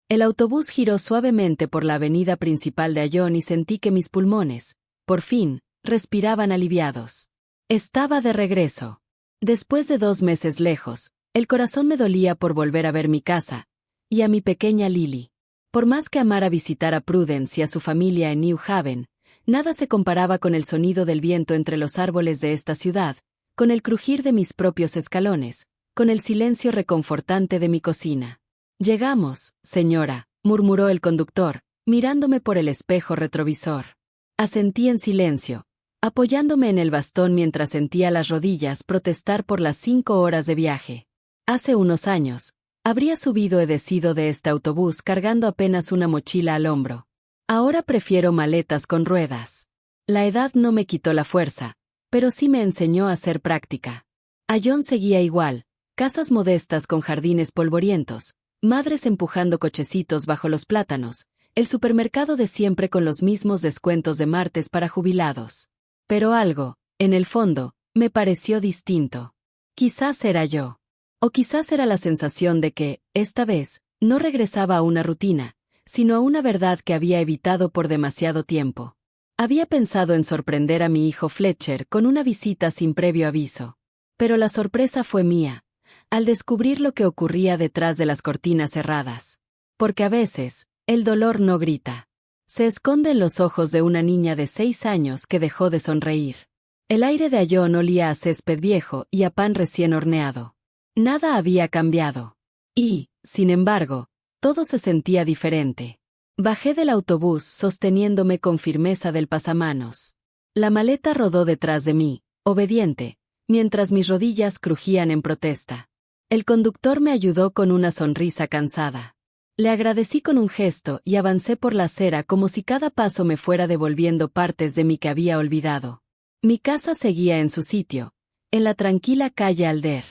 El autobús giró suavemente por la avenida principal de Ayón y sentí que mis pulmones, por fin, respiraban aliviados. Estaba de regreso. Después de 2 meses lejos, el corazón me dolía por volver a ver mi casa, y a mi pequeña Lily. Por más que amara visitar a Prudence y a su familia en New Haven, nada se comparaba con el sonido del viento entre los árboles de esta ciudad, con el crujir de mis propios escalones, con el silencio reconfortante de mi cocina. «Llegamos, señora», murmuró el conductor, mirándome por el espejo retrovisor. Asentí en silencio, apoyándome en el bastón mientras sentía las rodillas protestar por las 5 horas de viaje. Hace unos años, habría subido y descido de este autobús cargando apenas una mochila al hombro. Ahora prefiero maletas con ruedas. La edad no me quitó la fuerza, pero sí me enseñó a ser práctica. Ayón seguía igual, casas modestas con jardines polvorientos, madres empujando cochecitos bajo los plátanos, el supermercado de siempre con los mismos descuentos de martes para jubilados. Pero algo, en el fondo, me pareció distinto. Quizás era yo. O quizás era la sensación de que, esta vez, no regresaba a una rutina, sino a una verdad que había evitado por demasiado tiempo. Había pensado en sorprender a mi hijo Fletcher con una visita sin previo aviso. Pero la sorpresa fue mía, al descubrir lo que ocurría detrás de las cortinas cerradas. Porque a veces, el dolor no grita. Se esconde en los ojos de una niña de 6 años que dejó de sonreír. El aire de Ayón olía a césped viejo y a pan recién horneado. Nada había cambiado. Y, sin embargo, todo se sentía diferente. Bajé del autobús sosteniéndome con firmeza del pasamanos. La maleta rodó detrás de mí, obediente, mientras mis rodillas crujían en protesta. El conductor me ayudó con una sonrisa cansada. Le agradecí con un gesto y avancé por la acera como si cada paso me fuera devolviendo partes de mí que había olvidado. Mi casa seguía en su sitio, en la tranquila calle Alder.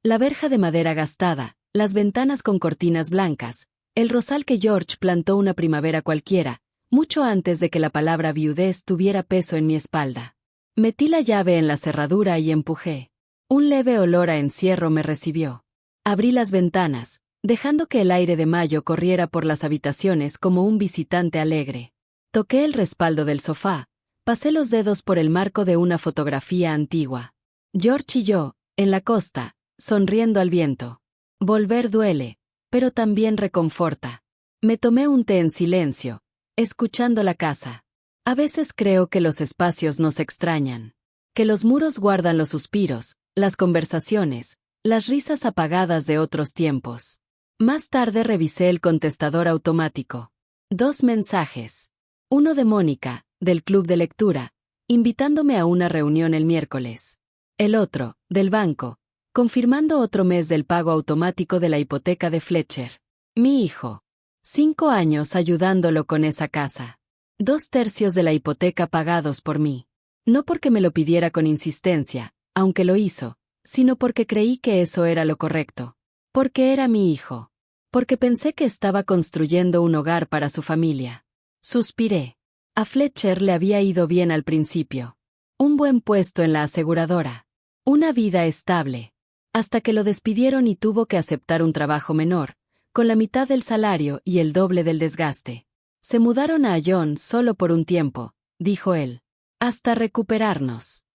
La verja de madera gastada, las ventanas con cortinas blancas, el rosal que George plantó una primavera cualquiera, mucho antes de que la palabra viudez tuviera peso en mi espalda. Metí la llave en la cerradura y empujé. Un leve olor a encierro me recibió. Abrí las ventanas, dejando que el aire de mayo corriera por las habitaciones como un visitante alegre. Toqué el respaldo del sofá, pasé los dedos por el marco de una fotografía antigua. George y yo, en la costa, sonriendo al viento. Volver duele, pero también reconforta. Me tomé un té en silencio, escuchando la casa. A veces creo que los espacios nos extrañan, que los muros guardan los suspiros, las conversaciones, las risas apagadas de otros tiempos. Más tarde revisé el contestador automático. 2 mensajes. Uno de Mónica, del club de lectura, invitándome a una reunión el miércoles. El otro, del banco, confirmando otro mes del pago automático de la hipoteca de Fletcher. Mi hijo. 5 años ayudándolo con esa casa. 2/3 de la hipoteca pagados por mí. No porque me lo pidiera con insistencia, aunque lo hizo, sino porque creí que eso era lo correcto. Porque era mi hijo. Porque pensé que estaba construyendo un hogar para su familia. Suspiré. A Fletcher le había ido bien al principio. Un buen puesto en la aseguradora. Una vida estable. Hasta que lo despidieron y tuvo que aceptar un trabajo menor, con la mitad del salario y el doble del desgaste. Se mudaron a Ayón solo por un tiempo, dijo él. Hasta recuperarnos.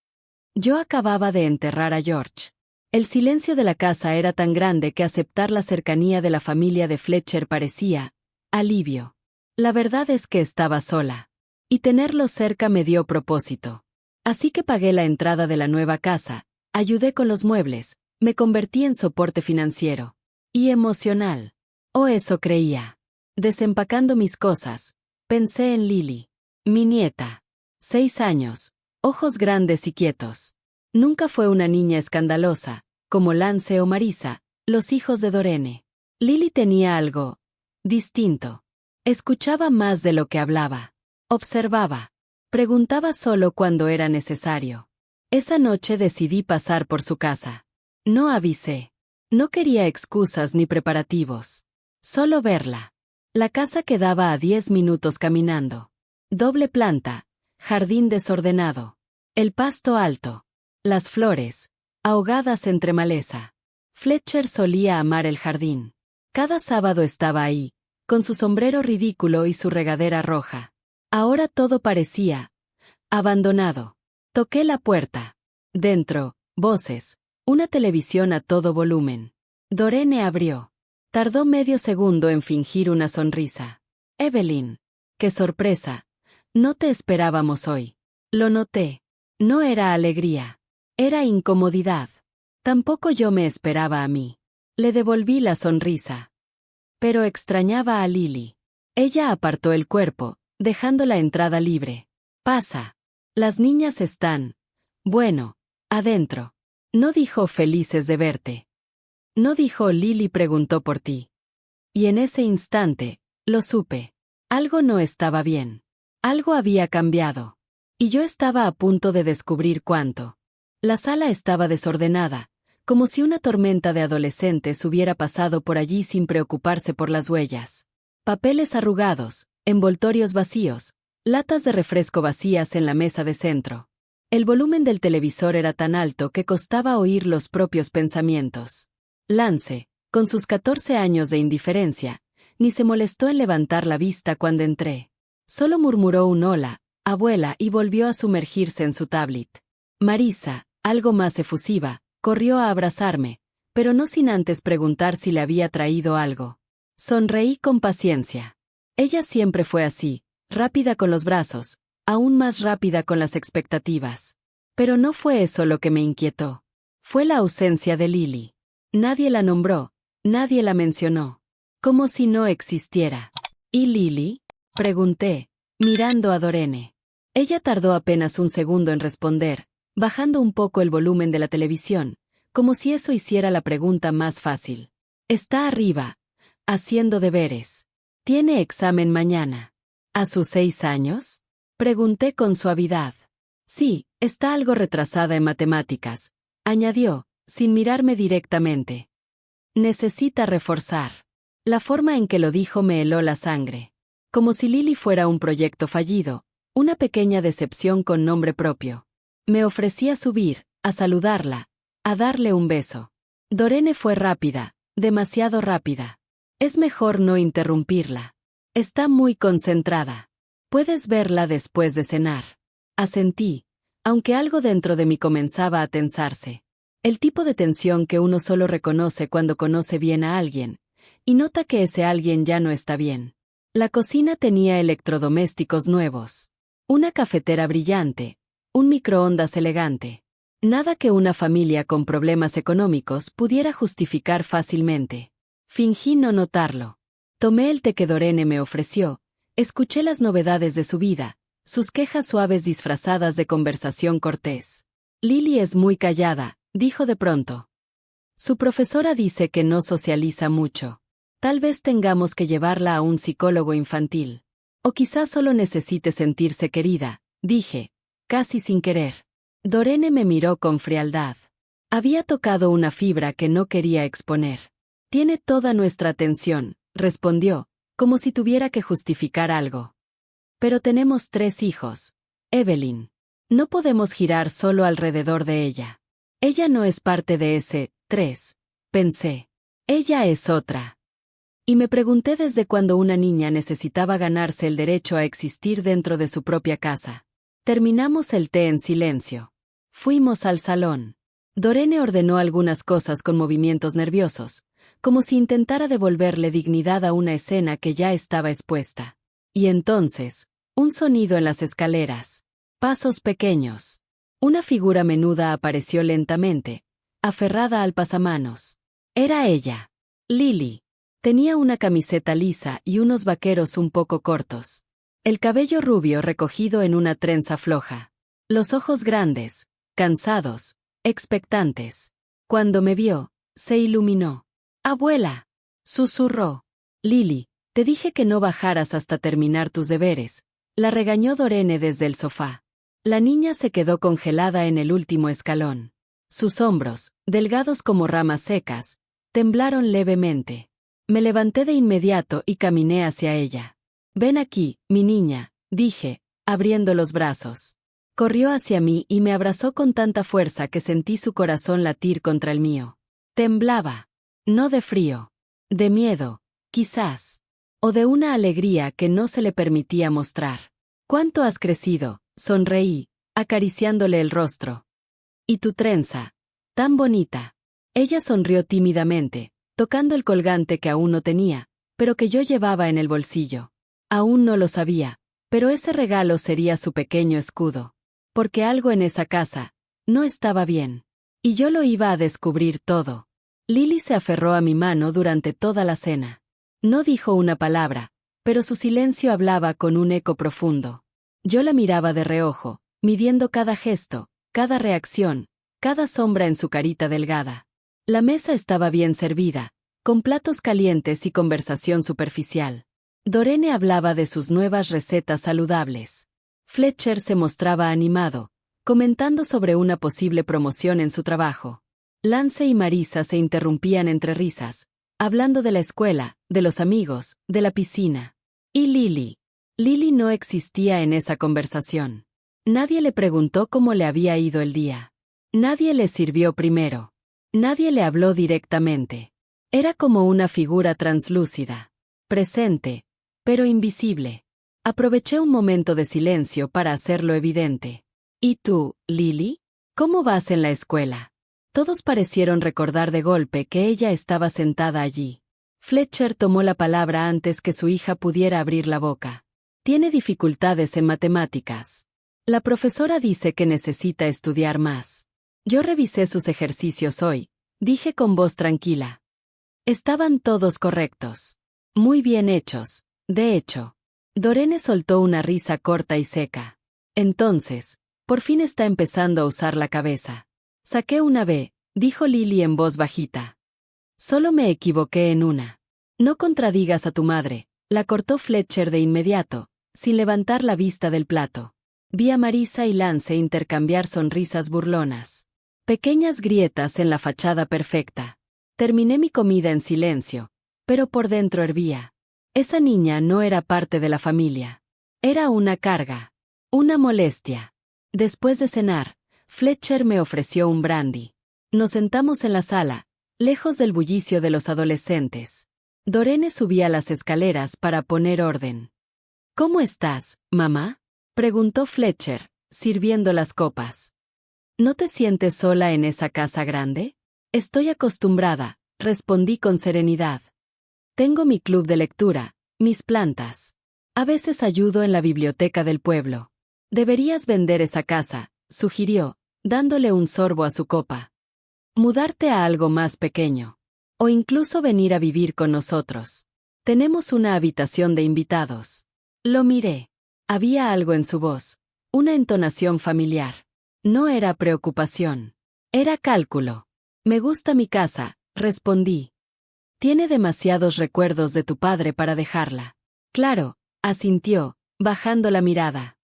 Yo acababa de enterrar a George. El silencio de la casa era tan grande que aceptar la cercanía de la familia de Fletcher parecía alivio. La verdad es que estaba sola. Y tenerlo cerca me dio propósito. Así que pagué la entrada de la nueva casa, ayudé con los muebles, me convertí en soporte financiero. Y emocional. O eso creía. Desempacando mis cosas, pensé en Lily. Mi nieta. 6 años, ojos grandes y quietos. Nunca fue una niña escandalosa, como Lance o Marisa, los hijos de Dorene. Lily tenía algo distinto. Escuchaba más de lo que hablaba. Observaba. Preguntaba solo cuando era necesario. Esa noche decidí pasar por su casa. No avisé. No quería excusas ni preparativos. Solo verla. La casa quedaba a 10 minutos caminando. Doble planta, jardín desordenado. El pasto alto. Las flores, ahogadas entre maleza. Fletcher solía amar el jardín. Cada sábado estaba ahí, con su sombrero ridículo y su regadera roja. Ahora todo parecía abandonado. Toqué la puerta. Dentro, voces, una televisión a todo volumen. Dorene abrió. Tardó medio segundo en fingir una sonrisa. Evelyn. ¡Qué sorpresa! No te esperábamos hoy. Lo noté. No era alegría. Era incomodidad. Tampoco yo me esperaba a mí. Le devolví la sonrisa. Pero extrañaba a Lily. Ella apartó el cuerpo, dejando la entrada libre. Pasa. Las niñas están. Bueno, adentro. No dijo felices de verte. No dijo Lily preguntó por ti. Y en ese instante, lo supe. Algo no estaba bien. Algo había cambiado. Y yo estaba a punto de descubrir cuánto. La sala estaba desordenada, como si una tormenta de adolescentes hubiera pasado por allí sin preocuparse por las huellas. Papeles arrugados, envoltorios vacíos, latas de refresco vacías en la mesa de centro. El volumen del televisor era tan alto que costaba oír los propios pensamientos. Lance, con sus 14 años de indiferencia, ni se molestó en levantar la vista cuando entré. Solo murmuró un hola, abuela, y volvió a sumergirse en su tablet. Marisa, algo más efusiva, corrió a abrazarme, pero no sin antes preguntar si le había traído algo. Sonreí con paciencia. Ella siempre fue así, rápida con los brazos, aún más rápida con las expectativas. Pero no fue eso lo que me inquietó. Fue la ausencia de Lily. Nadie la nombró, nadie la mencionó. Como si no existiera. ¿Y Lily? Pregunté, mirando a Dorene. Ella tardó apenas un segundo en responder, bajando un poco el volumen de la televisión, como si eso hiciera la pregunta más fácil. Está arriba, haciendo deberes. Tiene examen mañana. ¿A sus 6 años? Pregunté con suavidad. Sí, está algo retrasada en matemáticas, añadió, sin mirarme directamente. Necesita reforzar. La forma en que lo dijo me heló la sangre. Como si Lily fuera un proyecto fallido, una pequeña decepción con nombre propio. Me ofrecí a subir, a saludarla, a darle un beso. Dorene fue rápida, demasiado rápida. Es mejor no interrumpirla. Está muy concentrada. Puedes verla después de cenar. Asentí, aunque algo dentro de mí comenzaba a tensarse. El tipo de tensión que uno solo reconoce cuando conoce bien a alguien, y nota que ese alguien ya no está bien. La cocina tenía electrodomésticos nuevos. Una cafetera brillante, un microondas elegante. Nada que una familia con problemas económicos pudiera justificar fácilmente. Fingí no notarlo. Tomé el té que Dorene me ofreció, escuché las novedades de su vida, sus quejas suaves disfrazadas de conversación cortés. Lily es muy callada, dijo de pronto. Su profesora dice que no socializa mucho. Tal vez tengamos que llevarla a un psicólogo infantil. O quizás solo necesite sentirse querida, dije, casi sin querer. Dorene me miró con frialdad. Había tocado una fibra que no quería exponer. Tiene toda nuestra atención, respondió, como si tuviera que justificar algo. Pero tenemos 3 hijos. Evelyn. No podemos girar solo alrededor de ella. Ella no es parte de ese 3, pensé. Ella es otra. Y me pregunté desde cuándo una niña necesitaba ganarse el derecho a existir dentro de su propia casa. Terminamos el té en silencio. Fuimos al salón. Dorene ordenó algunas cosas con movimientos nerviosos, como si intentara devolverle dignidad a una escena que ya estaba expuesta. Y entonces, un sonido en las escaleras. Pasos pequeños. Una figura menuda apareció lentamente, aferrada al pasamanos. Era ella. Lily. Tenía una camiseta lisa y unos vaqueros un poco cortos. El cabello rubio recogido en una trenza floja. Los ojos grandes, cansados, expectantes. Cuando me vio, se iluminó. «Abuela», susurró. «Lily, te dije que no bajaras hasta terminar tus deberes», la regañó Dorene desde el sofá. La niña se quedó congelada en el último escalón. Sus hombros, delgados como ramas secas, temblaron levemente. Me levanté de inmediato y caminé hacia ella. «Ven aquí, mi niña», dije, abriendo los brazos. Corrió hacia mí y me abrazó con tanta fuerza que sentí su corazón latir contra el mío. Temblaba. No de frío. De miedo, quizás. o de una alegría que no se le permitía mostrar. ¿Cuánto has crecido?, sonreí, acariciándole el rostro. ¿Y tu trenza? Tan bonita. Ella sonrió tímidamente, tocando el colgante que aún no tenía, pero que yo llevaba en el bolsillo. Aún no lo sabía, pero ese regalo sería su pequeño escudo. Porque algo en esa casa no estaba bien. Y yo lo iba a descubrir todo. Lily se aferró a mi mano durante toda la cena. No dijo una palabra, pero su silencio hablaba con un eco profundo. Yo la miraba de reojo, midiendo cada gesto, cada reacción, cada sombra en su carita delgada. La mesa estaba bien servida, con platos calientes y conversación superficial. Dorene hablaba de sus nuevas recetas saludables. Fletcher se mostraba animado, comentando sobre una posible promoción en su trabajo. Lance y Marisa se interrumpían entre risas, hablando de la escuela, de los amigos, de la piscina. ¿Y Lily? Lily no existía en esa conversación. Nadie le preguntó cómo le había ido el día. Nadie le sirvió primero. Nadie le habló directamente. Era como una figura translúcida, presente, pero invisible. Aproveché un momento de silencio para hacerlo evidente. ¿Y tú, Lily? ¿Cómo vas en la escuela? Todos parecieron recordar de golpe que ella estaba sentada allí. Fletcher tomó la palabra antes que su hija pudiera abrir la boca. Tiene dificultades en matemáticas. La profesora dice que necesita estudiar más. Yo revisé sus ejercicios hoy, dije con voz tranquila. Estaban todos correctos. Muy bien hechos, de hecho. Dorene soltó una risa corta y seca. Entonces, por fin está empezando a usar la cabeza. Saqué una B, dijo Lily en voz bajita. Solo me equivoqué en una. No contradigas a tu madre, la cortó Fletcher de inmediato, sin levantar la vista del plato. Vi a Marisa y Lance intercambiar sonrisas burlonas. Pequeñas grietas en la fachada perfecta. Terminé mi comida en silencio, pero por dentro hervía. Esa niña no era parte de la familia. Era una carga. Una molestia. Después de cenar, Fletcher me ofreció un brandy. Nos sentamos en la sala, lejos del bullicio de los adolescentes. Dorene subía las escaleras para poner orden. ¿Cómo estás, mamá?, preguntó Fletcher, sirviendo las copas. ¿No te sientes sola en esa casa grande? Estoy acostumbrada, respondí con serenidad. Tengo mi club de lectura, mis plantas. A veces ayudo en la biblioteca del pueblo. Deberías vender esa casa, sugirió, dándole un sorbo a su copa. Mudarte a algo más pequeño. O incluso venir a vivir con nosotros. Tenemos una habitación de invitados. Lo miré. Había algo en su voz, una entonación familiar. No era preocupación. Era cálculo. Me gusta mi casa, respondí. Tiene demasiados recuerdos de tu padre para dejarla. Claro, asintió, bajando la mirada.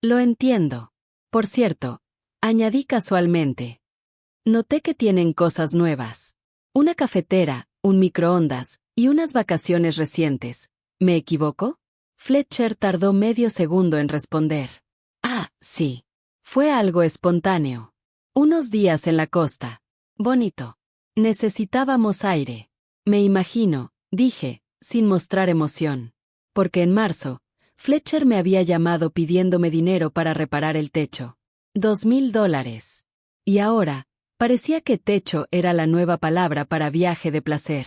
Lo entiendo. Por cierto, añadí casualmente. Noté que tienen cosas nuevas. Una cafetera, un microondas, y unas vacaciones recientes. ¿Me equivoco? Fletcher tardó medio segundo en responder. Ah, sí. Fue algo espontáneo. Unos días en la costa. Bonito. Necesitábamos aire. Me imagino, dije, sin mostrar emoción. Porque en marzo, Fletcher me había llamado pidiéndome dinero para reparar el techo. $2,000. Y ahora, parecía que techo era la nueva palabra para viaje de placer.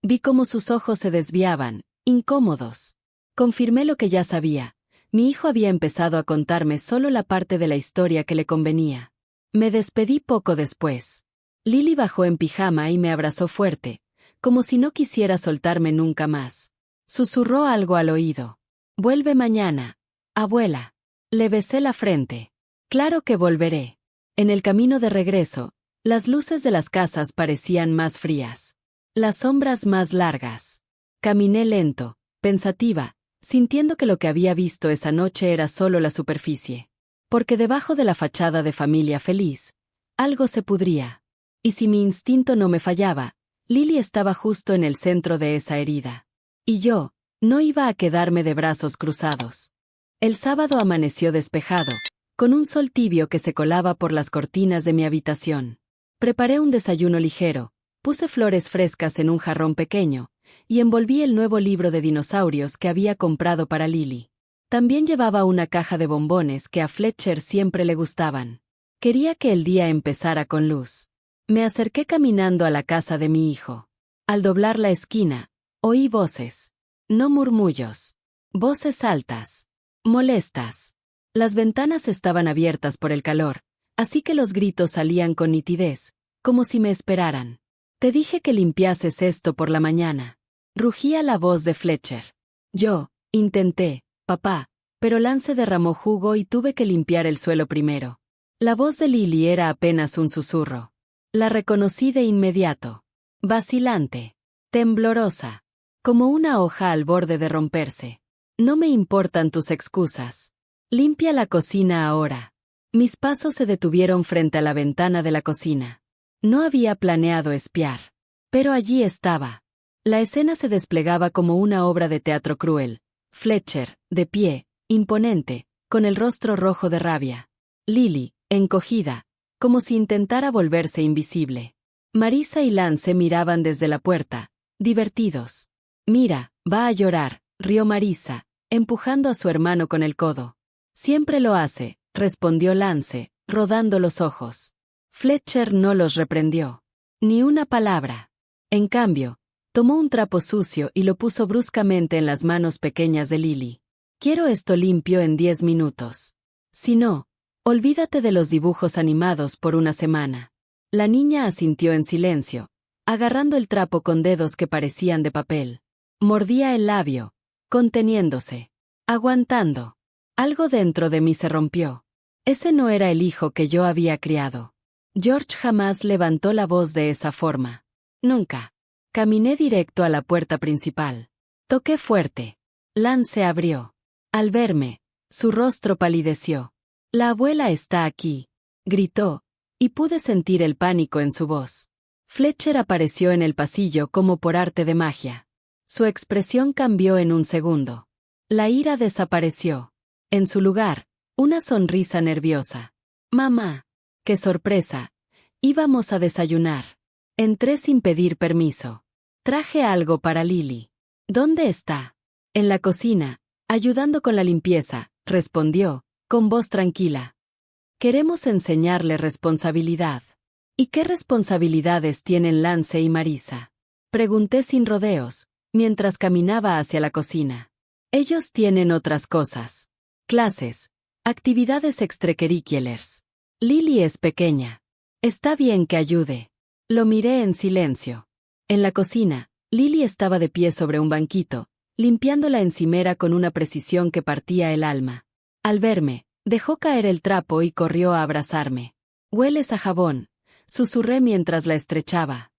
Vi cómo sus ojos se desviaban, incómodos. Confirmé lo que ya sabía. Mi hijo había empezado a contarme solo la parte de la historia que le convenía. Me despedí poco después. Lily bajó en pijama y me abrazó fuerte, como si no quisiera soltarme nunca más. Susurró algo al oído. Vuelve mañana, abuela. Le besé la frente. Claro que volveré. En el camino de regreso, las luces de las casas parecían más frías. Las sombras más largas. Caminé lento, pensativa, sintiendo que lo que había visto esa noche era solo la superficie. Porque debajo de la fachada de familia feliz, algo se pudría. Y si mi instinto no me fallaba, Lily estaba justo en el centro de esa herida. Y yo, no iba a quedarme de brazos cruzados. El sábado amaneció despejado, con un sol tibio que se colaba por las cortinas de mi habitación. Preparé un desayuno ligero, puse flores frescas en un jarrón pequeño, y envolví el nuevo libro de dinosaurios que había comprado para Lily. También llevaba una caja de bombones que a Fletcher siempre le gustaban. Quería que el día empezara con luz. Me acerqué caminando a la casa de mi hijo. Al doblar la esquina, oí voces. No murmullos. Voces altas. Molestas. Las ventanas estaban abiertas por el calor, así que los gritos salían con nitidez, como si me esperaran. Te dije que limpiases esto por la mañana. Rugía la voz de Fletcher. Yo, intenté, papá, pero Lance derramó jugo y tuve que limpiar el suelo primero. La voz de Lily era apenas un susurro. La reconocí de inmediato. Vacilante. Temblorosa. Como una hoja al borde de romperse. No me importan tus excusas. Limpia la cocina ahora. Mis pasos se detuvieron frente a la ventana de la cocina. No había planeado espiar. Pero allí estaba. La escena se desplegaba como una obra de teatro cruel. Fletcher, de pie, imponente, con el rostro rojo de rabia. Lily, encogida, como si intentara volverse invisible. Marisa y Lance miraban desde la puerta, divertidos. Mira, va a llorar, rió Marisa, empujando a su hermano con el codo. Siempre lo hace, respondió Lance, rodando los ojos. Fletcher no los reprendió. Ni una palabra. En cambio, tomó un trapo sucio y lo puso bruscamente en las manos pequeñas de Lily. Quiero esto limpio en 10 minutos. Si no, olvídate de los dibujos animados por una semana. La niña asintió en silencio, agarrando el trapo con dedos que parecían de papel. Mordía el labio, conteniéndose, aguantando. Algo dentro de mí se rompió. Ese no era el hijo que yo había criado. George jamás levantó la voz de esa forma. Nunca. Caminé directo a la puerta principal. Toqué fuerte. Lance abrió. Al verme, su rostro palideció. La abuela está aquí, gritó, y pude sentir el pánico en su voz. Fletcher apareció en el pasillo como por arte de magia. Su expresión cambió en un segundo. La ira desapareció. En su lugar, una sonrisa nerviosa. Mamá, qué sorpresa. Íbamos a desayunar. Entré sin pedir permiso. Traje algo para Lily. ¿Dónde está? En la cocina, ayudando con la limpieza, respondió, con voz tranquila. Queremos enseñarle responsabilidad. ¿Y qué responsabilidades tienen Lance y Marisa? Pregunté sin rodeos, mientras caminaba hacia la cocina. Ellos tienen otras cosas. Clases, actividades extracurriculares. Lily es pequeña. Está bien que ayude. Lo miré en silencio. En la cocina, Lily estaba de pie sobre un banquito, limpiando la encimera con una precisión que partía el alma. Al verme, dejó caer el trapo y corrió a abrazarme. Hueles a jabón, susurré mientras la estrechaba.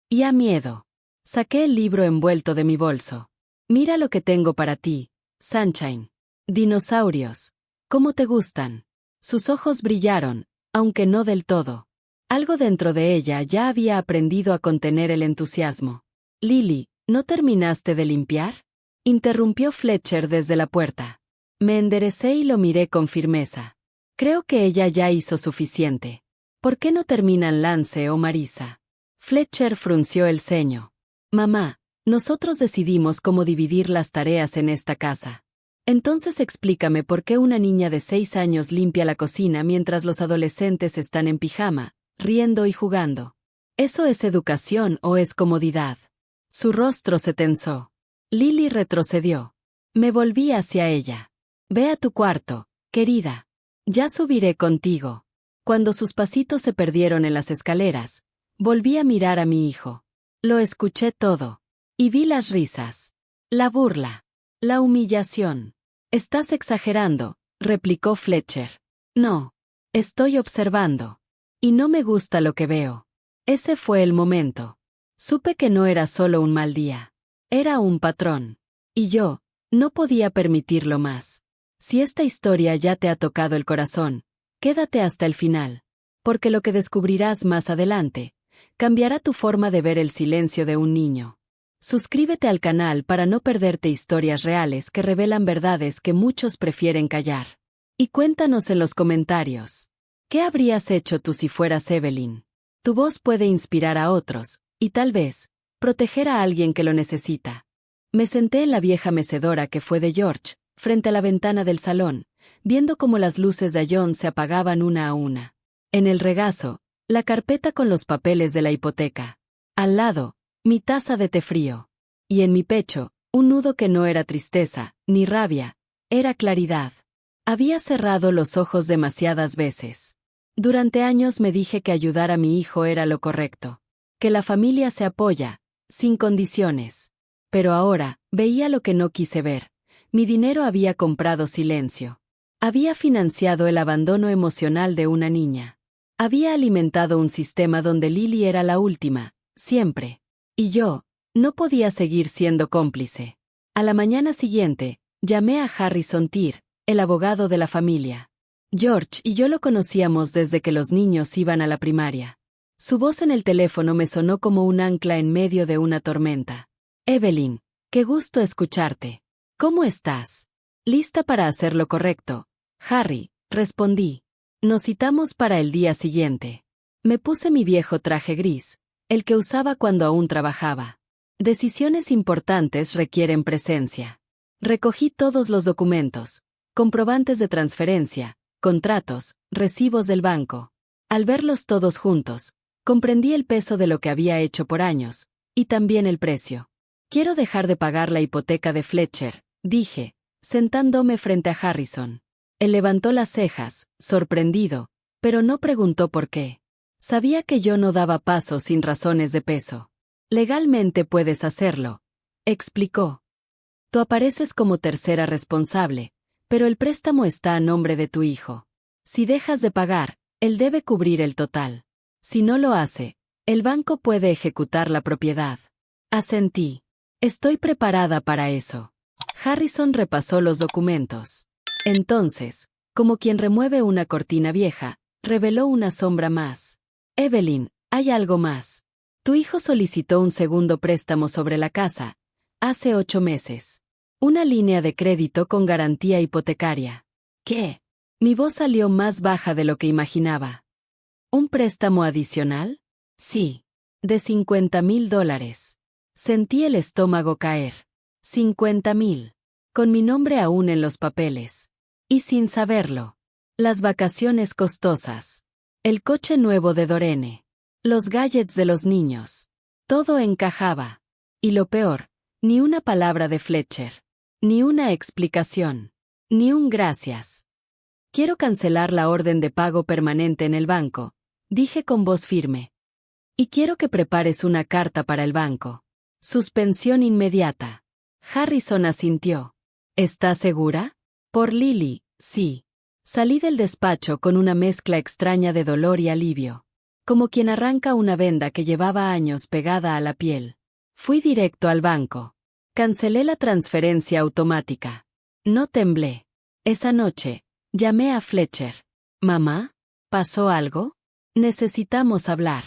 Y a miedo. Saqué el libro envuelto de mi bolso. Mira lo que tengo para ti, Sunshine. Dinosaurios. ¿Cómo te gustan? Sus ojos brillaron, aunque no del todo. Algo dentro de ella ya había aprendido a contener el entusiasmo. Lily, ¿no terminaste de limpiar? Interrumpió Fletcher desde la puerta. Me enderecé y lo miré con firmeza. Creo que ella ya hizo suficiente. ¿Por qué no terminan Lance o Marisa? Fletcher frunció el ceño. Mamá, nosotros decidimos cómo dividir las tareas en esta casa. Entonces explícame por qué una niña de 6 años limpia la cocina mientras los adolescentes están en pijama, riendo y jugando. ¿Eso es educación o es comodidad? Su rostro se tensó. Lily retrocedió. Me volví hacia ella. Ve a tu cuarto, querida. Ya subiré contigo. Cuando sus pasitos se perdieron en las escaleras, volví a mirar a mi hijo. Lo escuché todo. Y vi las risas. La burla. La humillación. Estás exagerando, replicó Fletcher. No. Estoy observando. Y no me gusta lo que veo. Ese fue el momento. Supe que no era solo un mal día. Era un patrón. Y yo, no podía permitirlo más. Si esta historia ya te ha tocado el corazón, quédate hasta el final. Porque lo que descubrirás más adelante, cambiará tu forma de ver el silencio de un niño. Suscríbete al canal para no perderte historias reales que revelan verdades que muchos prefieren callar. Y cuéntanos en los comentarios. ¿Qué habrías hecho tú si fueras Evelyn? Tu voz puede inspirar a otros, y tal vez, proteger a alguien que lo necesita. Me senté en la vieja mecedora que fue de George, frente a la ventana del salón, viendo cómo las luces de John se apagaban una a una. En el regazo, la carpeta con los papeles de la hipoteca. Al lado, mi taza de té frío. Y en mi pecho, un nudo que no era tristeza, ni rabia, era claridad. Había cerrado los ojos demasiadas veces. Durante años me dije que ayudar a mi hijo era lo correcto. Que la familia se apoya, sin condiciones. Pero ahora, veía lo que no quise ver. Mi dinero había comprado silencio. Había financiado el abandono emocional de una niña. Había alimentado un sistema donde Lily era la última, siempre. Y yo, no podía seguir siendo cómplice. A la mañana siguiente, llamé a Harrison Tier, el abogado de la familia. George y yo lo conocíamos desde que los niños iban a la primaria. Su voz en el teléfono me sonó como un ancla en medio de una tormenta. Evelyn, qué gusto escucharte. ¿Cómo estás? ¿Lista para hacer lo correcto? Harry, respondí. Nos citamos para el día siguiente. Me puse mi viejo traje gris, el que usaba cuando aún trabajaba. Decisiones importantes requieren presencia. Recogí todos los documentos, comprobantes de transferencia, contratos, recibos del banco. Al verlos todos juntos, comprendí el peso de lo que había hecho por años, y también el precio. Quiero dejar de pagar la hipoteca de Fletcher, dije, sentándome frente a Harrison. Él levantó las cejas, sorprendido, pero no preguntó por qué. Sabía que yo no daba pasos sin razones de peso. Legalmente puedes hacerlo, explicó. Tú apareces como tercera responsable, pero el préstamo está a nombre de tu hijo. Si dejas de pagar, él debe cubrir el total. Si no lo hace, el banco puede ejecutar la propiedad. Asentí. Estoy preparada para eso. Harrison repasó los documentos. Entonces, como quien remueve una cortina vieja, reveló una sombra más. Evelyn, hay algo más. Tu hijo solicitó un segundo préstamo sobre la casa, hace 8 meses. Una línea de crédito con garantía hipotecaria. ¿Qué? Mi voz salió más baja de lo que imaginaba. ¿Un préstamo adicional? Sí. De $50,000. Sentí el estómago caer. 50,000. Con mi nombre aún en los papeles. Y sin saberlo. Las vacaciones costosas. El coche nuevo de Dorene. Los gadgets de los niños. Todo encajaba. Y lo peor, ni una palabra de Fletcher. Ni una explicación. Ni un gracias. Quiero cancelar la orden de pago permanente en el banco, dije con voz firme. Y quiero que prepares una carta para el banco. Suspensión inmediata. Harrison asintió. ¿Estás segura? Por Lily, sí. Salí del despacho con una mezcla extraña de dolor y alivio. Como quien arranca una venda que llevaba años pegada a la piel. Fui directo al banco. Cancelé la transferencia automática. No temblé. Esa noche, llamé a Fletcher. ¿Mamá? ¿Pasó algo? Necesitamos hablar.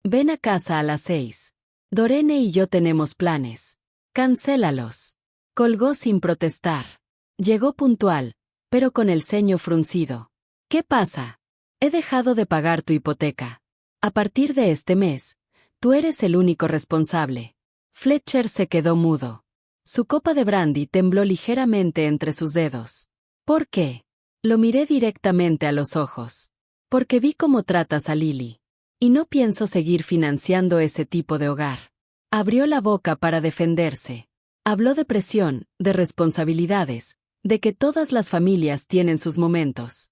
Ven a casa a las 6. Dorene y yo tenemos planes. Cancélalos. Colgó sin protestar. Llegó puntual, pero con el ceño fruncido. ¿Qué pasa? He dejado de pagar tu hipoteca. A partir de este mes, tú eres el único responsable. Fletcher se quedó mudo. Su copa de brandy tembló ligeramente entre sus dedos. ¿Por qué? Lo miré directamente a los ojos. Porque vi cómo tratas a Lily. Y no pienso seguir financiando ese tipo de hogar. Abrió la boca para defenderse. Habló de presión, de responsabilidades, de que todas las familias tienen sus momentos.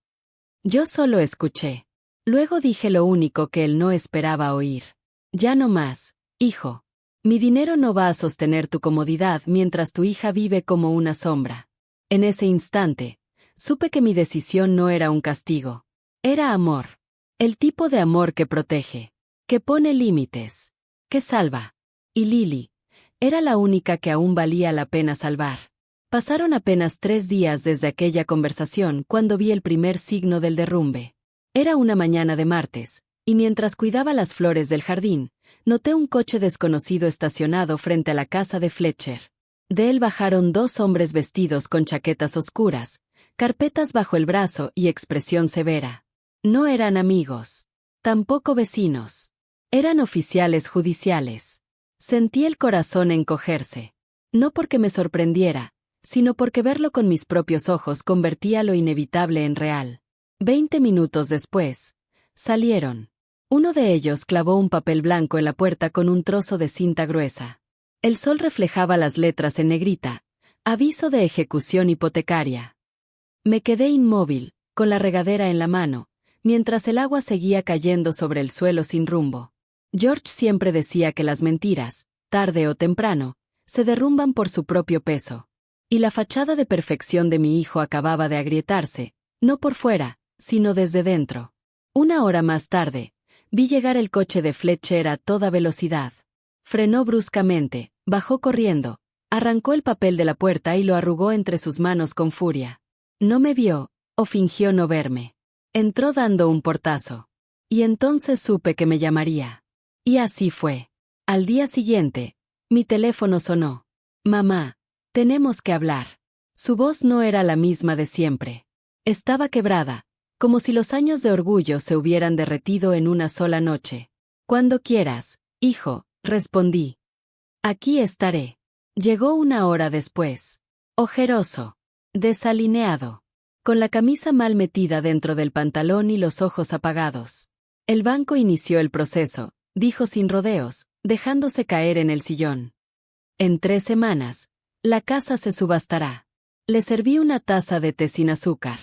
Yo solo escuché. Luego dije lo único que él no esperaba oír. Ya no más, hijo. Mi dinero no va a sostener tu comodidad mientras tu hija vive como una sombra. En ese instante, supe que mi decisión no era un castigo. Era amor. El tipo de amor que protege, que pone límites, que salva. Y Lily era la única que aún valía la pena salvar. Pasaron apenas 3 días desde aquella conversación cuando vi el primer signo del derrumbe. Era una mañana de martes, y mientras cuidaba las flores del jardín, noté un coche desconocido estacionado frente a la casa de Fletcher. De él bajaron 2 hombres vestidos con chaquetas oscuras, carpetas bajo el brazo y expresión severa. No eran amigos. Tampoco vecinos. Eran oficiales judiciales. Sentí el corazón encogerse. No porque me sorprendiera, sino porque verlo con mis propios ojos convertía lo inevitable en real. 20 minutos después, salieron. Uno de ellos clavó un papel blanco en la puerta con un trozo de cinta gruesa. El sol reflejaba las letras en negrita. Aviso de ejecución hipotecaria. Me quedé inmóvil, con la regadera en la mano, mientras el agua seguía cayendo sobre el suelo sin rumbo. George siempre decía que las mentiras, tarde o temprano, se derrumban por su propio peso. Y la fachada de perfección de mi hijo acababa de agrietarse, no por fuera, sino desde dentro. Una hora más tarde, vi llegar el coche de Fletcher a toda velocidad. Frenó bruscamente, bajó corriendo, arrancó el papel de la puerta y lo arrugó entre sus manos con furia. No me vio, o fingió no verme. Entró dando un portazo. Y entonces supe que me llamaría. Y así fue. Al día siguiente, mi teléfono sonó. Mamá, tenemos que hablar. Su voz no era la misma de siempre. Estaba quebrada, como si los años de orgullo se hubieran derretido en una sola noche. Cuando quieras, hijo, respondí. Aquí estaré. Llegó una hora después. Ojeroso. Desalineado. Con la camisa mal metida dentro del pantalón y los ojos apagados. El banco inició el proceso, dijo sin rodeos, dejándose caer en el sillón. En 3 semanas, la casa se subastará. Le serví una taza de té sin azúcar.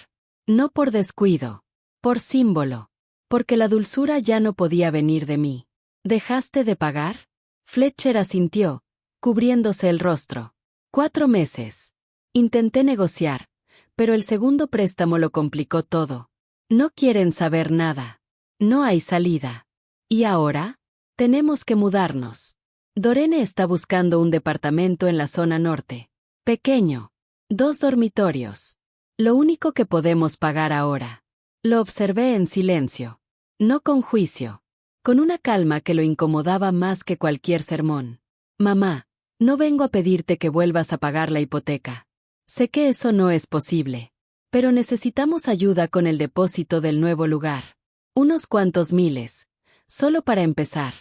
No por descuido. Por símbolo. Porque la dulzura ya no podía venir de mí. ¿Dejaste de pagar? Fletcher asintió, cubriéndose el rostro. 4 meses. Intenté negociar, pero el segundo préstamo lo complicó todo. No quieren saber nada. No hay salida. ¿Y ahora? Tenemos que mudarnos. Dorene está buscando un departamento en la zona norte. Pequeño. 2 dormitorios. Lo único que podemos pagar ahora. Lo observé en silencio. No con juicio. Con una calma que lo incomodaba más que cualquier sermón. Mamá, no vengo a pedirte que vuelvas a pagar la hipoteca. Sé que eso no es posible. Pero necesitamos ayuda con el depósito del nuevo lugar. Unos cuantos miles. Solo para empezar.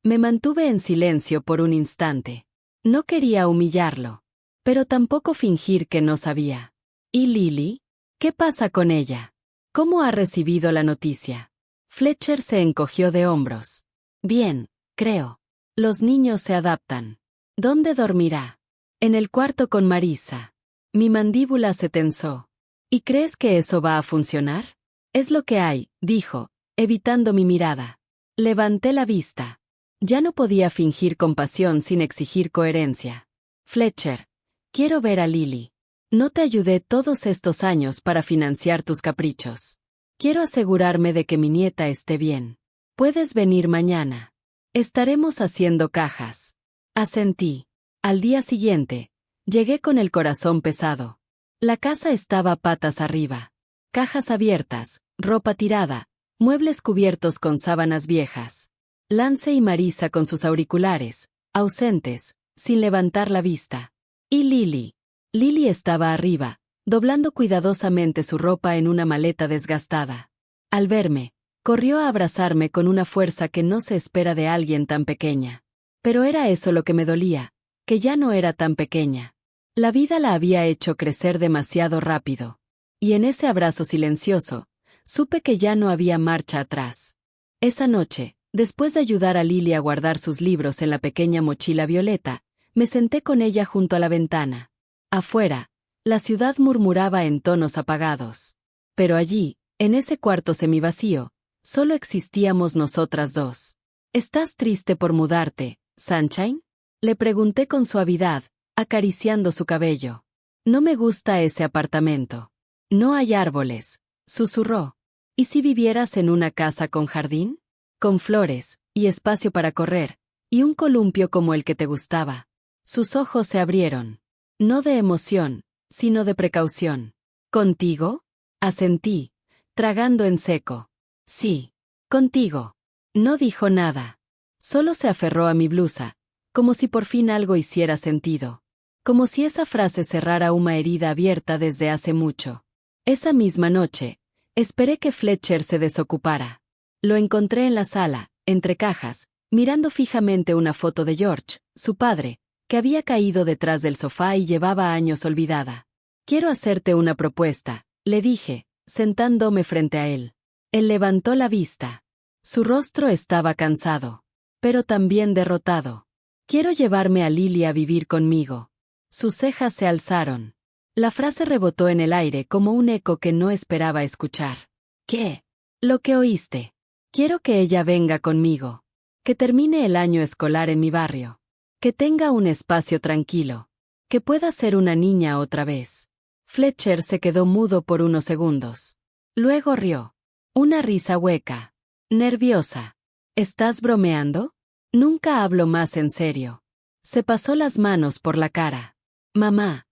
Me mantuve en silencio por un instante. No quería humillarlo. Pero tampoco fingir que no sabía. ¿Y Lily? ¿Qué pasa con ella? ¿Cómo ha recibido la noticia? Fletcher se encogió de hombros. Bien, creo. Los niños se adaptan. ¿Dónde dormirá? En el cuarto con Marisa. Mi mandíbula se tensó. ¿Y crees que eso va a funcionar? Es lo que hay, dijo, evitando mi mirada. Levanté la vista. Ya no podía fingir compasión sin exigir coherencia. Fletcher, quiero ver a Lily. No te ayudé todos estos años para financiar tus caprichos. Quiero asegurarme de que mi nieta esté bien. Puedes venir mañana. Estaremos haciendo cajas. Asentí. Al día siguiente, llegué con el corazón pesado. La casa estaba patas arriba. Cajas abiertas, ropa tirada, muebles cubiertos con sábanas viejas. Lance y Marisa con sus auriculares, ausentes, sin levantar la vista. ¿Y Lily? Lily estaba arriba, doblando cuidadosamente su ropa en una maleta desgastada. Al verme, corrió a abrazarme con una fuerza que no se espera de alguien tan pequeña. Pero era eso lo que me dolía, que ya no era tan pequeña. La vida la había hecho crecer demasiado rápido. Y en ese abrazo silencioso, supe que ya no había marcha atrás. Esa noche, después de ayudar a Lily a guardar sus libros en la pequeña mochila violeta, me senté con ella junto a la ventana. Afuera, la ciudad murmuraba en tonos apagados. Pero allí, en ese cuarto semivacío, solo existíamos nosotras dos. ¿Estás triste por mudarte, Sunshine? Le pregunté con suavidad, acariciando su cabello. No me gusta ese apartamento. No hay árboles, susurró. ¿Y si vivieras en una casa con jardín? Con flores, y espacio para correr, y un columpio como el que te gustaba. Sus ojos se abrieron. No de emoción, sino de precaución. ¿Contigo? Asentí, tragando en seco. Sí, contigo. No dijo nada. Solo se aferró a mi blusa, como si por fin algo hiciera sentido. Como si esa frase cerrara una herida abierta desde hace mucho. Esa misma noche, esperé que Fletcher se desocupara. Lo encontré en la sala, entre cajas, mirando fijamente una foto de George, su padre, que había caído detrás del sofá y llevaba años olvidada. «Quiero hacerte una propuesta», le dije, sentándome frente a él. Él levantó la vista. Su rostro estaba cansado, pero también derrotado. «Quiero llevarme a Lily a vivir conmigo». Sus cejas se alzaron. La frase rebotó en el aire como un eco que no esperaba escuchar. «¿Qué?» «Lo que oíste. Quiero que ella venga conmigo. Que termine el año escolar en mi barrio. Que tenga un espacio tranquilo. Que pueda ser una niña otra vez». Fletcher se quedó mudo por unos segundos. Luego rió. Una risa hueca. Nerviosa. «¿Estás bromeando?» «Nunca hablo más en serio». Se pasó las manos por la cara. «Mamá,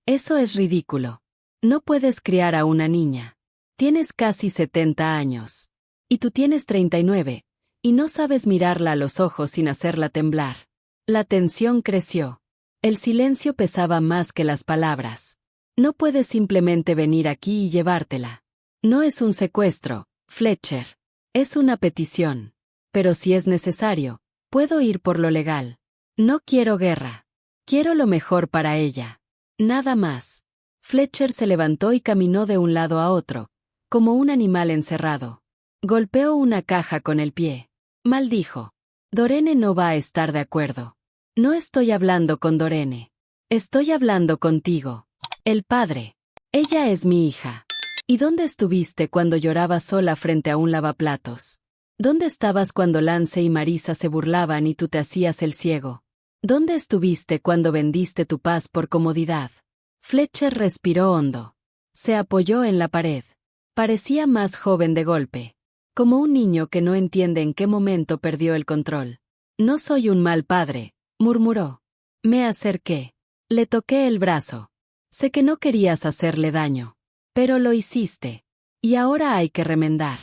eso es ridículo. No puedes criar a una niña. Tienes casi 70 años. Y tú tienes 39, y no sabes mirarla a los ojos sin hacerla temblar». La tensión creció. El silencio pesaba más que las palabras. «No puedes simplemente venir aquí y llevártela. No es un secuestro, Fletcher. Es una petición. Pero si es necesario, puedo ir por lo legal. No quiero guerra. Quiero lo mejor para ella. Nada más». Fletcher se levantó y caminó de un lado a otro, como un animal encerrado. Golpeó una caja con el pie. Maldijo. «Dorene no va a estar de acuerdo». «No estoy hablando con Dorene. Estoy hablando contigo. El padre. Ella es mi hija. ¿Y dónde estuviste cuando lloraba sola frente a un lavaplatos? ¿Dónde estabas cuando Lance y Marisa se burlaban y tú te hacías el ciego? ¿Dónde estuviste cuando vendiste tu paz por comodidad?» Fletcher respiró hondo. Se apoyó en la pared. Parecía más joven de golpe. Como un niño que no entiende en qué momento perdió el control. «No soy un mal padre», murmuró. Me acerqué. Le toqué el brazo. «Sé que no querías hacerle daño. Pero lo hiciste. Y ahora hay que remendar.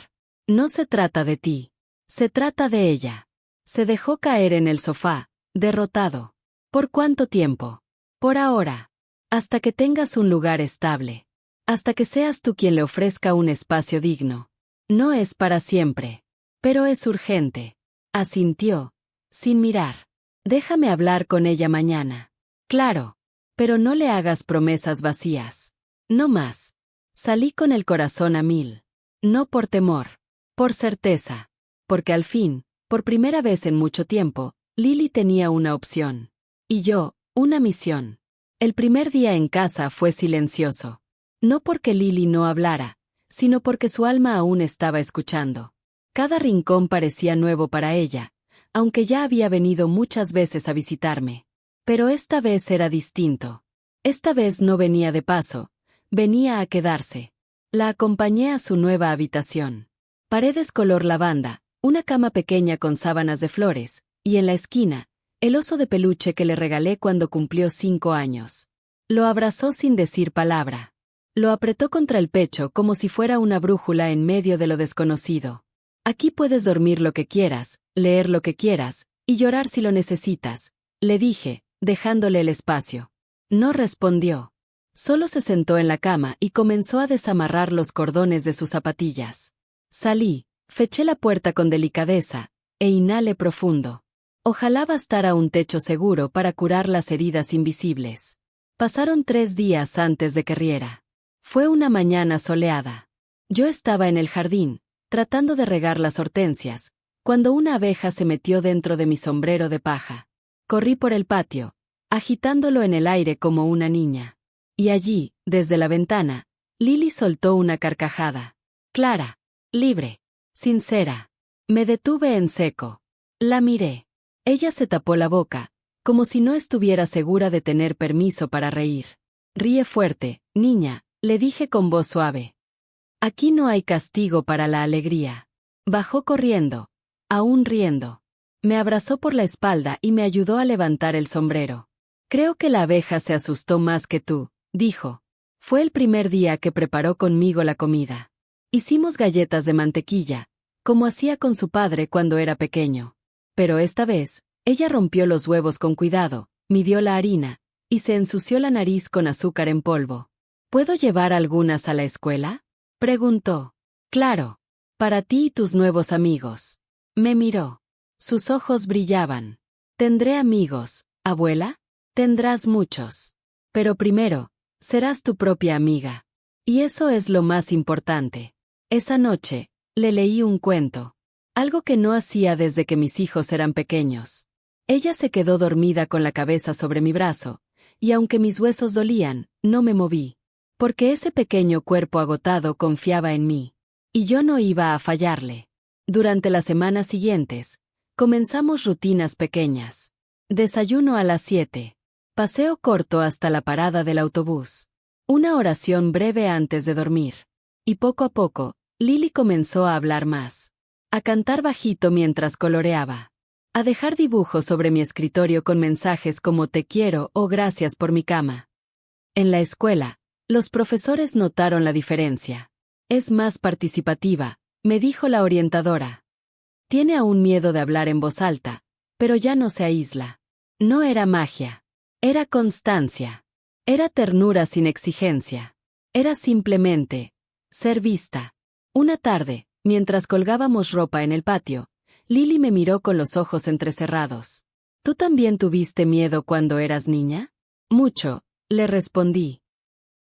No se trata de ti. Se trata de ella». Se dejó caer en el sofá, derrotado. «¿Por cuánto tiempo?» «Por ahora. Hasta que tengas un lugar estable. Hasta que seas tú quien le ofrezca un espacio digno. No es para siempre. Pero es urgente». Asintió, sin mirar. «Déjame hablar con ella mañana». «Claro. Pero no le hagas promesas vacías. No más». Salí con el corazón a mil. No por temor. Por certeza. Porque al fin, por primera vez en mucho tiempo, Lily tenía una opción. Y yo, una misión. El primer día en casa fue silencioso. No porque Lily no hablara, sino porque su alma aún estaba escuchando. Cada rincón parecía nuevo para ella, aunque ya había venido muchas veces a visitarme. Pero esta vez era distinto. Esta vez no venía de paso, venía a quedarse. La acompañé a su nueva habitación. Paredes color lavanda, una cama pequeña con sábanas de flores, y en la esquina, el oso de peluche que le regalé cuando cumplió 5 años. Lo abrazó sin decir palabra. Lo apretó contra el pecho como si fuera una brújula en medio de lo desconocido. «Aquí puedes dormir lo que quieras, leer lo que quieras, y llorar si lo necesitas», le dije, dejándole el espacio. No respondió. Solo se sentó en la cama y comenzó a desamarrar los cordones de sus zapatillas. Salí, feché la puerta con delicadeza, e inhalé profundo. Ojalá bastara un techo seguro para curar las heridas invisibles. Pasaron 3 días antes de que riera. Fue una mañana soleada. Yo estaba en el jardín, tratando de regar las hortensias, cuando una abeja se metió dentro de mi sombrero de paja. Corrí por el patio, agitándolo en el aire como una niña. Y allí, desde la ventana, Lily soltó una carcajada. Clara, libre, sincera. Me detuve en seco. La miré. Ella se tapó la boca, como si no estuviera segura de tener permiso para reír. Ríe fuerte, niña, le dije con voz suave. Aquí no hay castigo para la alegría. Bajó corriendo, aún riendo. Me abrazó por la espalda y me ayudó a levantar el sombrero. Creo que la abeja se asustó más que tú, dijo. Fue el primer día que preparó conmigo la comida. Hicimos galletas de mantequilla, como hacía con su padre cuando era pequeño. Pero esta vez, ella rompió los huevos con cuidado, midió la harina, y se ensució la nariz con azúcar en polvo. ¿Puedo llevar algunas a la escuela?, preguntó. Claro. Para ti y tus nuevos amigos. Me miró. Sus ojos brillaban. Tendré amigos, Abuela, tendrás muchos. Pero primero, serás tu propia amiga. Y eso es lo más importante. Esa noche, le leí un cuento. Algo que no hacía desde que mis hijos eran pequeños. Ella se quedó dormida con la cabeza sobre mi brazo, y aunque mis huesos dolían, no me moví. Porque ese pequeño cuerpo agotado confiaba en mí. Y yo no iba a fallarle. Durante las semanas siguientes, comenzamos rutinas pequeñas. Desayuno a las 7. Paseo corto hasta la parada del autobús. Una oración breve antes de dormir. Y poco a poco, Lily comenzó a hablar más. A cantar bajito mientras coloreaba. A dejar dibujos sobre mi escritorio con mensajes como te quiero o gracias por mi cama. En la escuela, los profesores notaron la diferencia. Es más participativa, me dijo la orientadora. Tiene aún miedo de hablar en voz alta, pero ya no se aísla. No era magia. Era constancia. Era ternura sin exigencia. Era simplemente ser vista. Una tarde, mientras colgábamos ropa en el patio, Lily me miró con los ojos entrecerrados. ¿Tú también tuviste miedo cuando eras niña? Mucho, le respondí.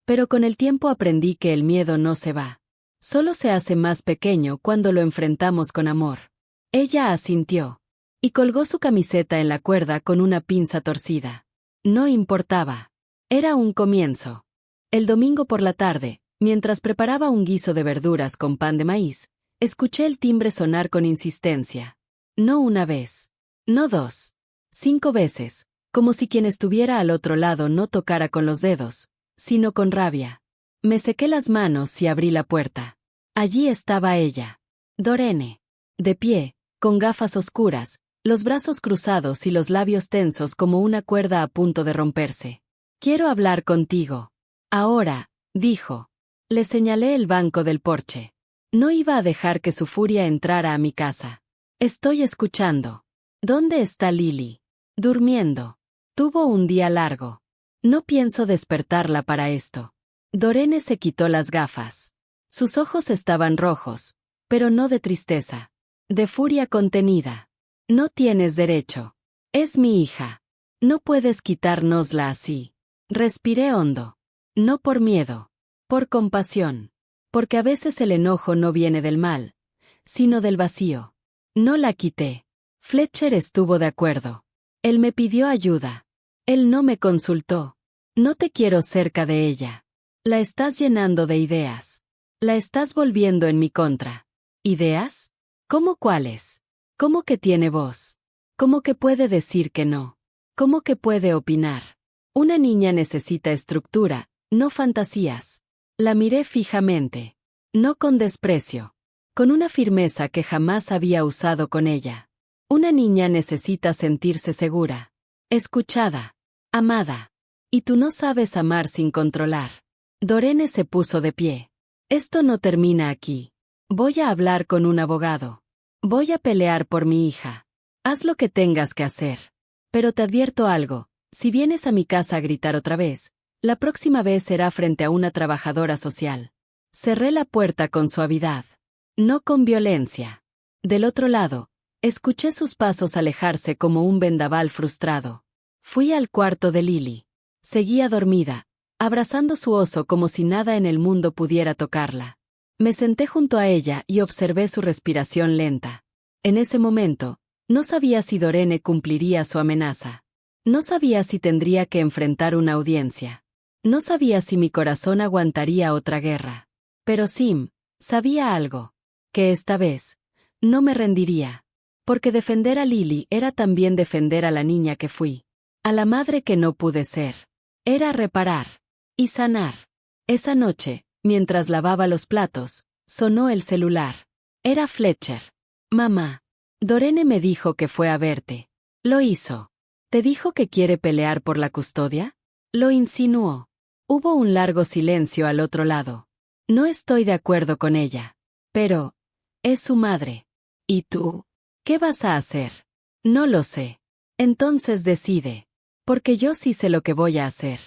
Pero con el tiempo aprendí que el miedo no se va. Solo se hace más pequeño cuando lo enfrentamos con amor. Ella asintió. Y colgó su camiseta en la cuerda con una pinza torcida. No importaba. Era un comienzo. El domingo por la tarde, mientras preparaba un guiso de verduras con pan de maíz, escuché el timbre sonar con insistencia. No una vez. No dos. 5 veces, como si quien estuviera al otro lado no tocara con los dedos, sino con rabia. Me sequé las manos y abrí la puerta. Allí estaba ella. Dorene. De pie, con gafas oscuras, los brazos cruzados y los labios tensos como una cuerda a punto de romperse. Quiero hablar contigo. Ahora, dijo. Le señalé el banco del porche. No iba a dejar que su furia entrara a mi casa. Estoy escuchando. ¿Dónde está Lily? Durmiendo. Tuvo un día largo. No pienso despertarla para esto. Dorene se quitó las gafas. Sus ojos estaban rojos, pero no de tristeza. De furia contenida. No tienes derecho. Es mi hija. No puedes quitárnosla así. Respiré hondo. No por miedo. Por compasión. Porque a veces el enojo no viene del mal, sino del vacío. No la quité. Fletcher estuvo de acuerdo. Él me pidió ayuda. Él no me consultó. No te quiero cerca de ella. La estás llenando de ideas. La estás volviendo en mi contra. ¿Ideas? ¿Cómo cuáles? ¿Cómo que tiene voz? ¿Cómo que puede decir que no? ¿Cómo que puede opinar? Una niña necesita estructura, no fantasías. La miré fijamente. No con desprecio. Con una firmeza que jamás había usado con ella. Una niña necesita sentirse segura. Escuchada. Amada. Y tú no sabes amar sin controlar. Dorene se puso de pie. Esto no termina aquí. Voy a hablar con un abogado. Voy a pelear por mi hija. Haz lo que tengas que hacer. Pero te advierto algo, si vienes a mi casa a gritar otra vez, la próxima vez será frente a una trabajadora social. Cerré la puerta con suavidad. No con violencia. Del otro lado, escuché sus pasos alejarse como un vendaval frustrado. Fui al cuarto de Lily. Seguía dormida, abrazando su oso como si nada en el mundo pudiera tocarla. Me senté junto a ella y observé su respiración lenta. En ese momento, no sabía si Dorene cumpliría su amenaza. No sabía si tendría que enfrentar una audiencia. No sabía si mi corazón aguantaría otra guerra. Pero Sim, sabía algo. Que esta vez, no me rendiría. Porque defender a Lily era también defender a la niña que fui. A la madre que no pude ser. Era reparar. Y sanar. Esa noche, mientras lavaba los platos, sonó el celular. Era Fletcher. Mamá. Dorene me dijo que fue a verte. Lo hizo. ¿Te dijo que quiere pelear por la custodia? Lo insinuó. Hubo un largo silencio al otro lado. No estoy de acuerdo con ella. Pero, es su madre. ¿Y tú? ¿Qué vas a hacer? No lo sé. Entonces decide. Porque yo sí sé lo que voy a hacer.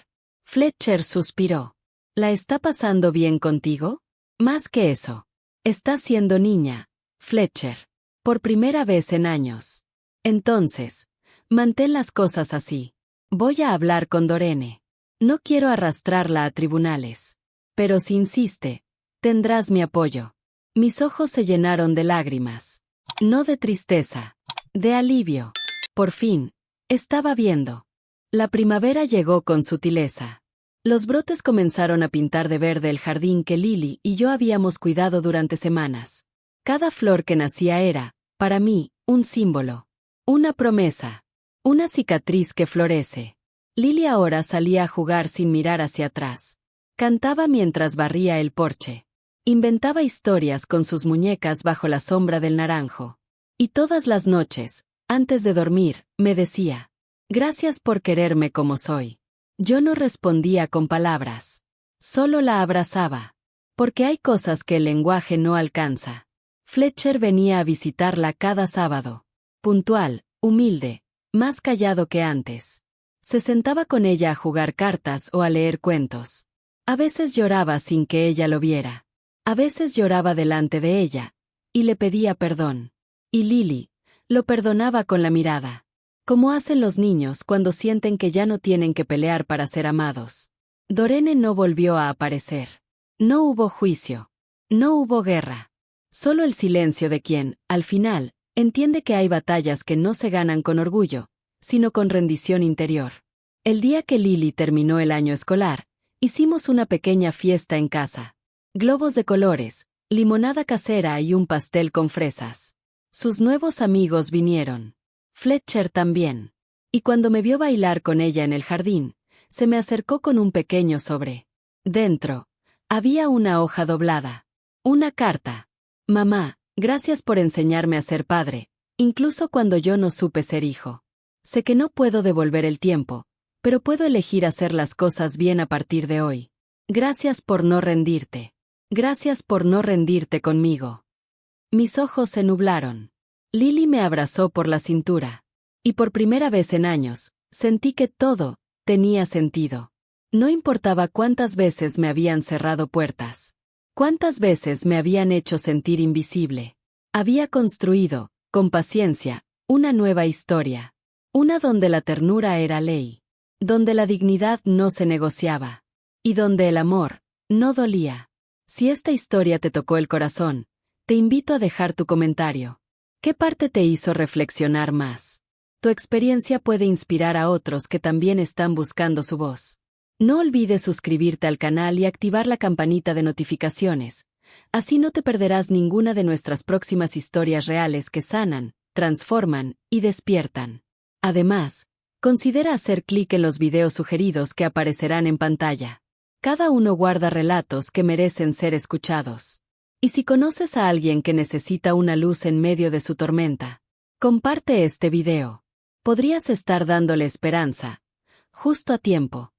Fletcher suspiró. ¿La está pasando bien contigo? Más que eso. Está siendo niña, Fletcher. Por primera vez en años. Entonces, mantén las cosas así. Voy a hablar con Dorene. No quiero arrastrarla a tribunales. Pero si insiste, tendrás mi apoyo. Mis ojos se llenaron de lágrimas. No de tristeza, de alivio. Por fin, estaba viendo. La primavera llegó con sutileza. Los brotes comenzaron a pintar de verde el jardín que Lily y yo habíamos cuidado durante semanas. Cada flor que nacía era, para mí, un símbolo. Una promesa. Una cicatriz que florece. Lily ahora salía a jugar sin mirar hacia atrás. Cantaba mientras barría el porche. Inventaba historias con sus muñecas bajo la sombra del naranjo. Y todas las noches, antes de dormir, me decía, gracias por quererme como soy. Yo no respondía con palabras. Solo la abrazaba. Porque hay cosas que el lenguaje no alcanza. Fletcher venía a visitarla cada sábado. Puntual, humilde, más callado que antes. Se sentaba con ella a jugar cartas o a leer cuentos. A veces lloraba sin que ella lo viera. A veces lloraba delante de ella, y le pedía perdón. Y Lily lo perdonaba con la mirada. Como hacen los niños cuando sienten que ya no tienen que pelear para ser amados. Dorene no volvió a aparecer. No hubo juicio. No hubo guerra. Solo el silencio de quien, al final, entiende que hay batallas que no se ganan con orgullo, sino con rendición interior. El día que Lily terminó el año escolar, hicimos una pequeña fiesta en casa. Globos de colores, limonada casera y un pastel con fresas. Sus nuevos amigos vinieron. Fletcher también. Y cuando me vio bailar con ella en el jardín, se me acercó con un pequeño sobre. Dentro, había una hoja doblada. Una carta. Mamá, gracias por enseñarme a ser padre, incluso cuando yo no supe ser hijo. Sé que no puedo devolver el tiempo, pero puedo elegir hacer las cosas bien a partir de hoy. Gracias por no rendirte. Gracias por no rendirte conmigo. Mis ojos se nublaron. Lily me abrazó por la cintura. Y por primera vez en años, sentí que todo tenía sentido. No importaba cuántas veces me habían cerrado puertas. Cuántas veces me habían hecho sentir invisible. Había construido, con paciencia, una nueva historia. Una donde la ternura era ley. Donde la dignidad no se negociaba. Y donde el amor no dolía. Si esta historia te tocó el corazón, te invito a dejar tu comentario. ¿Qué parte te hizo reflexionar más? Tu experiencia puede inspirar a otros que también están buscando su voz. No olvides suscribirte al canal y activar la campanita de notificaciones. Así no te perderás ninguna de nuestras próximas historias reales que sanan, transforman y despiertan. Además, considera hacer clic en los videos sugeridos que aparecerán en pantalla. Cada uno guarda relatos que merecen ser escuchados. Y si conoces a alguien que necesita una luz en medio de su tormenta, comparte este video. Podrías estar dándole esperanza, justo a tiempo.